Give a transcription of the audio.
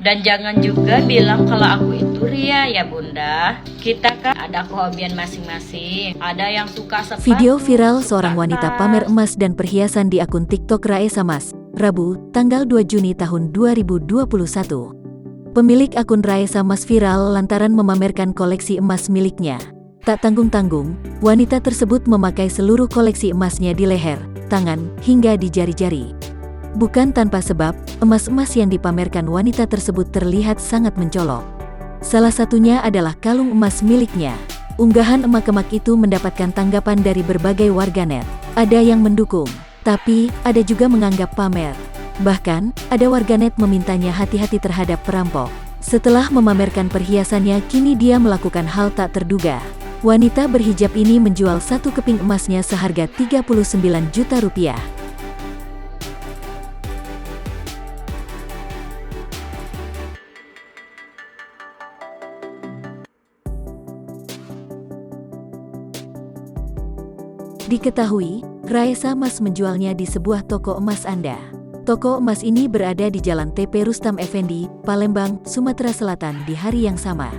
Dan jangan juga bilang kalau aku itu ria ya bunda. Kita kan ada kehobian masing-masing. Ada yang suka sepatu. Video viral seorang suka wanita tas. pamer emas dan perhiasan di akun TikTok Raesa Mas, Rabu, tanggal 2 Juni tahun 2021. Pemilik akun Raesa Mas viral lantaran memamerkan koleksi emas miliknya. Tak tanggung-tanggung, wanita tersebut memakai seluruh koleksi emasnya di leher, tangan, hingga di jari-jari. Bukan tanpa sebab, emas-emas yang dipamerkan wanita tersebut terlihat sangat mencolok. Salah satunya adalah kalung emas miliknya. Unggahan emak-emak itu mendapatkan tanggapan dari berbagai warganet. Ada yang mendukung, tapi ada juga menganggap pamer. Bahkan, ada warganet memintanya hati-hati terhadap perampok. Setelah memamerkan perhiasannya, kini dia melakukan hal tak terduga. Wanita berhijab ini menjual satu keping emasnya seharga Rp39 juta. Diketahui, Raesa Mas menjualnya di sebuah toko emas Anda. Toko emas ini berada di Jalan TP Rustam Effendi, Palembang, Sumatera Selatan di hari yang sama.